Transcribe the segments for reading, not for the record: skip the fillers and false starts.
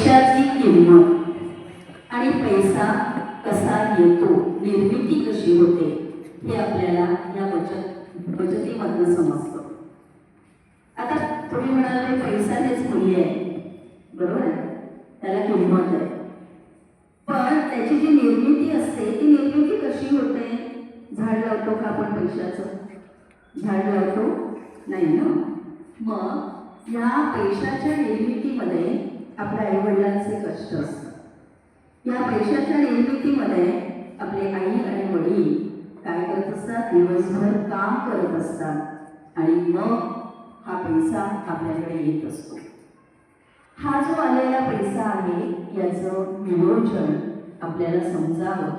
पैशाची किंमत आणि पैसा कसा येतो, निर्मिती कशी होते हे आपल्याला या बचतीमधून समजतं. आता तुम्ही म्हणाले पैसा हेच मूल्य आहे, बरोबर आहे, त्याला किंमत आहे. पण त्याची जी निर्मिती असते ती निर्मिती कशी होते? झाड लावतो का आपण पैशाचं? झाड लावतो नाही ना. मग या पैशाच्या निर्मितीमध्ये आपल्या आईवडिलांचे कष्ट असतात. या पैशाच्या निर्मितीमध्ये आपले आई आणि वडील काय करत असतात? दिवसभर काम करत असतात आणि मग हा पैसा आपल्याकडे येत असतो. हा जो आलेला पैसा आहे याचं नियोजन आपल्याला समजावं,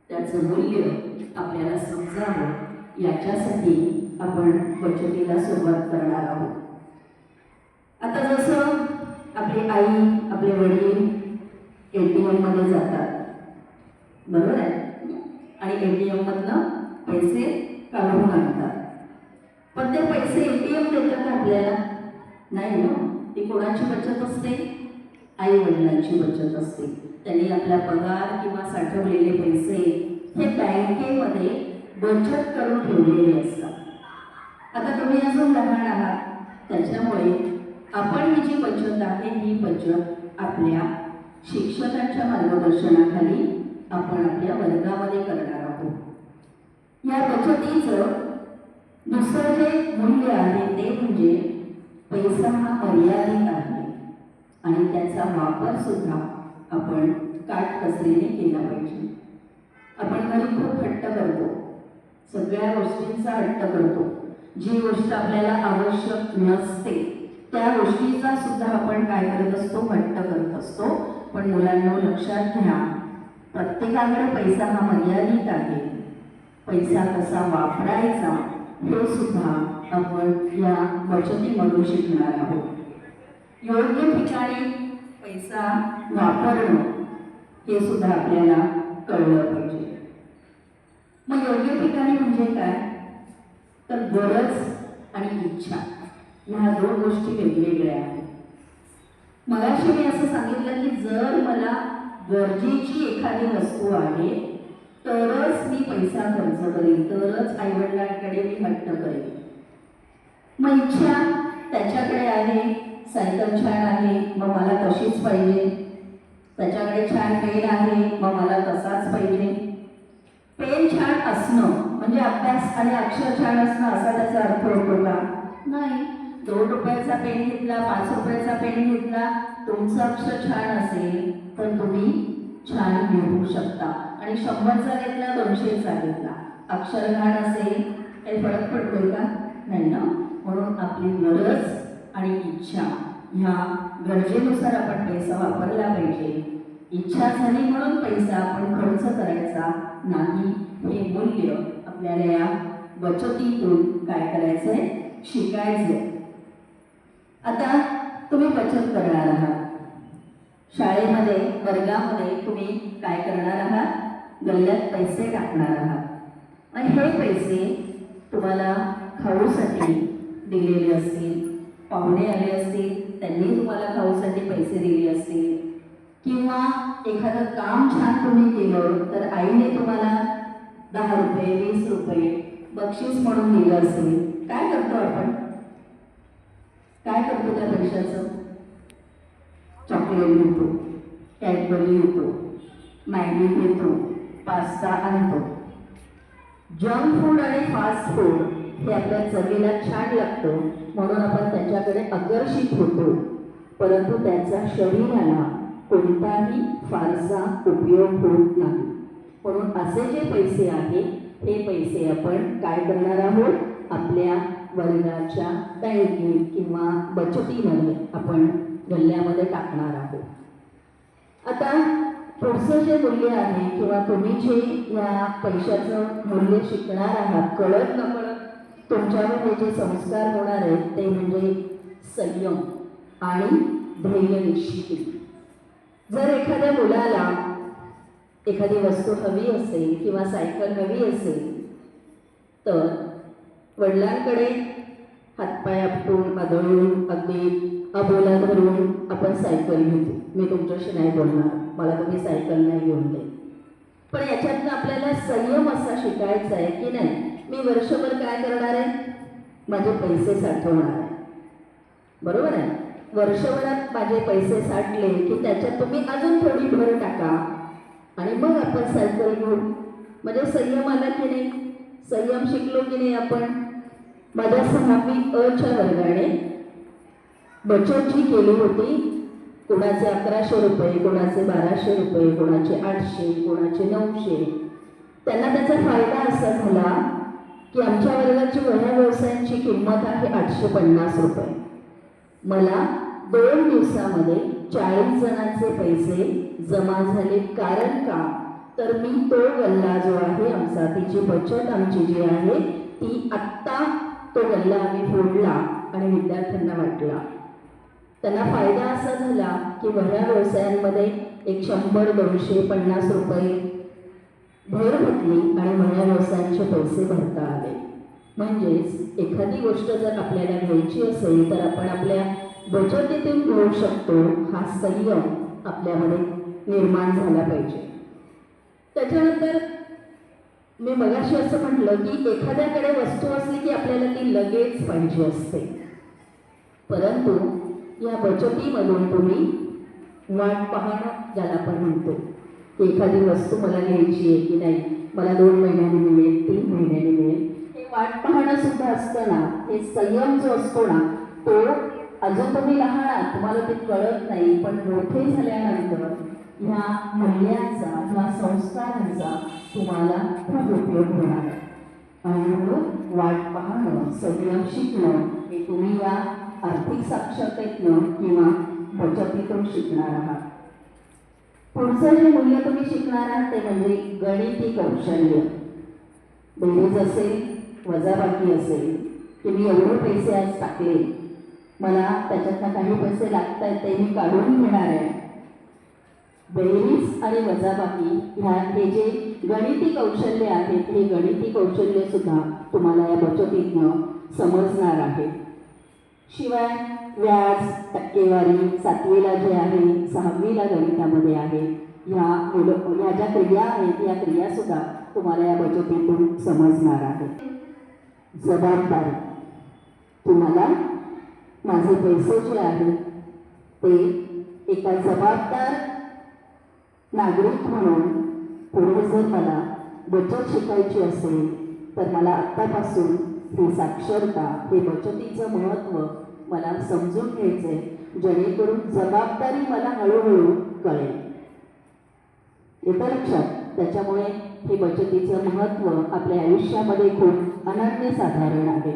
त्याचं मूल्य आपल्याला समजावं, याच्यासाठी आपण बचतीला सुरुवात करणार आहोत. आता जसं आपली आई, आपले वडील ATM मध्ये जातात, बरोबर आहे, आणि ATM मधनं पैसे काढून आणतात. पण ते पैसे ATM देतात आपल्याला नाही ना. ती कोणाची बचत असते? आई वडिलांची बचत असते. त्यांनी आपला पगार किंवा साठवलेले पैसे हे बँकेमध्ये बचत करून ठेवलेले असतात. आता तुम्ही अजून लहान आहात, त्याच्यामुळे आपण ही जी बचत आहे ही बचत आपल्या शिक्षकांच्या मार्गदर्शनाखाली आपण आपल्या वर्गामध्ये करणार आहोत. या बचतीचं दुसरं जे मूल्य आहे ते म्हणजे पैसा हा मर्यादित आहे आणि त्याचा वापर सुद्धा आपण काटकसरीने केला पाहिजे. आपण घरी खूप हट्ट करतो, सगळ्या गोष्टींचा हट्ट करतो. जी गोष्ट आपल्याला आवश्यक नसते त्या गोष्टीचा सुद्धा आपण काय करत असतो? हट्ट करत असतो. पण मुलांनो लक्षात घ्या, प्रत्येकाकडे पैसा हा मर्यादित आहे. पैसा कसा वापरायचा हे सुद्धा आपण या बचतीमधून शिकणार आहोत. योग्य ठिकाणी पैसा वापरणं हे सुद्धा आपल्याला कळलं पाहिजे. मग योग्य ठिकाणी म्हणजे काय? तर गरज आणि इच्छा ह्या दोन गोष्टी वेगवेगळ्या आहेत. मगाशी मी असं सांगितलं की जर मला गरजेची एखादी वस्तू आहे तरच मी पैसा खर्च करेन, तरच आईवडिलांकडे मी हट्ट करेन. मग इच्छा त्याच्याकडे आहे, सायकल छान आहे मग मला तशीच पाहिजे, त्याच्याकडे छान पेन आहे मग मला तसाच पाहिजे. पेन छान असणं म्हणजे अभ्यास आणि अक्षर छान असणं असा त्याचा अर्थ होतो का? नाही. 2 रुपयाचा पेन घेतला, 5 रुपयाचा पेन घेतला, तुमचं अक्षर छान असेल तर तुम्ही छान लिहू शकता. आणि 100चा घेतला, 200चा घेतला, अक्षर घाण असेल काही फरक पडतोय का? नाही ना. म्हणून आपली गरज आणि इच्छा ह्या गरजेनुसार आपण पैसा वापरला पाहिजे. इच्छा झाली म्हणून पैसा आपण खर्च करायचा नाही, हे मूल्य आपल्याला या बचतीतून काय करायचंय? शिकायचंय. आता तुम्ही बचत करणार आहात. शाळेमध्ये वर्गामध्ये तुम्ही काय करणार आहात? गल्ल्यात पैसे टाकणार आहात आणि हे पैसे तुम्हाला खाऊसाठी दिलेले असतील, पाहुणे आले असतील त्यांनी तुम्हाला खाऊसाठी पैसे दिले असतील, किंवा एखादं काम छान तुम्ही केलं तर आईने तुम्हाला 10 रुपये 20 रुपये बक्षीस म्हणून दिलं असेल. काय करतो आपण? काय करतो त्या पैशाचं? चॉकलेट घेतो, कॅडबरी घेतो, मॅगी घेतो, पास्ता आणतो. जंक फूड आणि फास्ट फूड हे आपल्या चवीला छान लागतं म्हणून आपण त्याच्याकडे आकर्षित होतो, परंतु त्याचा शरीराला कोणताही फारसा उपयोग होत नाही. म्हणून असे जे पैसे आहेत हे पैसे आपण काय करणार आहोत? आपल्या वर्गाच्या बँकेत किंवा बचतीमध्ये आपण गल्ल्यामध्ये टाकणार आहोत. आता पुढचं जे मूल्य आहे किंवा तुम्ही जे या पैशाचं मूल्य शिकणार आहात, कळत नकळत तुमच्यावर जे संस्कार होणार आहेत ते म्हणजे संयम आणि ध्येय निश्चिती. जर एखाद्या मुलाला एखादी वस्तू हवी असेल किंवा सायकल हवी असेल तर वडिलांकडे हातपाय आपटून आदळून अगदी अबोला धरून आपण सायकल घेतो. मी तुमच्याशी नाही बोलणार, मला तुम्ही सायकल नाही घेऊन दे. पण याच्यातनं आपल्याला संयम असा शिकायचा आहे की नाही, मी वर्षभर काय करणार आहे, माझे पैसे साठवणार आहे. बरोबर आहे. वर्षभरात माझे पैसे साठले की त्याच्यात तुम्ही अजून थोडी भर टाका आणि मग आपण सायकल घेऊ. म्हणजे संयम आला की नाही, संयम शिकलो की नाही आपण. माझ्या 6वी अ वर्गाने बचत जी केली होती, कोणाचे 1100 रुपये, कोणाचे 1200 रुपये, कोणाचे 800, कोणाचे 900, त्यांना त्याचा फायदा असा झाला की आमच्या वर्गाची वह्या व्यवसायांची किंमत आहे 850 रुपये. मला 2 दिवसामध्ये 40 जणांचे पैसे जमा झाले. कारण का, तर मी तो गल्ला जो आहे आमचा, ती जी बचत आमची जी आहे ती आत्ता तो गल्ला आम्ही फोडला आणि विद्यार्थ्यांना वाटला. त्यांना फायदा असा झाला की वह्या व्यवसायांमध्ये एक 100, 200, 50 रुपये भर घातली आणि वह्या व्यवसायांचे पैसे भरता आले. म्हणजेच एखादी गोष्ट जर आपल्याला घ्यायची असेल तर आपण आपल्या बचतीतून घेऊ शकतो. हा संयम आपल्यामध्ये निर्माण झाला पाहिजे. त्याच्यानंतर मी मगाशी असं म्हटलं की एखाद्याकडे वस्तू असली की आपल्याला ती लगेच पाहिजे असते, परंतु या बचतीमधून तुम्ही वाट पाहणं, ज्याला आपण म्हणतो की एखादी वस्तू मला घ्यायची आहे की नाही, मला 2 महिन्यांनी मिळेल, 3 महिन्यांनी मिळेल, हे वाट पाहणं सुद्धा असतं ना. हे संयम जो असतो ना, तो अजून तुम्ही लहान आहात, तुम्हाला ते कळत नाही, पण मोठे झाल्यानंतर ह्या मूल्यांचा, ह्या संस्कारांचा तुम्हाला खूप उपयोग होणार आहे. आणि म्हणून वाट पाहणं, संयम शिकणं हे तुम्ही या आर्थिक साक्षरतेतनं किंवा बचतीतून शिकणार आहात. पुढचं जे मूल्य तुम्ही शिकणार आहात ते म्हणजे गणिती कौशल्य. बेरीज असेल, वजाबाकी असेल, की मी एवढे पैसे आज टाकले, मला त्याच्यातनं काही पैसे लागत आहेत ते मी काढून घेणार आहे. बेरीज आणि वजाबाकी हे जे गणिती कौशल्य आहेत, हे गणिती कौशल्य सुद्धा तुम्हाला या बचतीतनं समजणार आहे. शिवाय व्याज, टक्केवारी 7वीला जे आहे, 6वीला गणितामध्ये आहे, ह्या ज्या क्रिया आहेत या क्रिया सुद्धा तुम्हाला या बचतीतून समजणार आहे. जबाबदारी, तुम्हाला माझे पैसे जे आहेत ते एका जबाबदार नागरिक म्हणून पुढे जर मला बचत शिकायची असेल तर मला आत्तापासून ही साक्षरता, हे बचतीचं महत्त्व मला समजून घ्यायचंय, जेणेकरून जबाबदारी मला हळूहळू कळेल. येतं लक्षात. त्याच्यामुळे हे बचतीचं महत्त्व आपल्या आयुष्यामध्ये खूप अनन्यसाधारण आहे.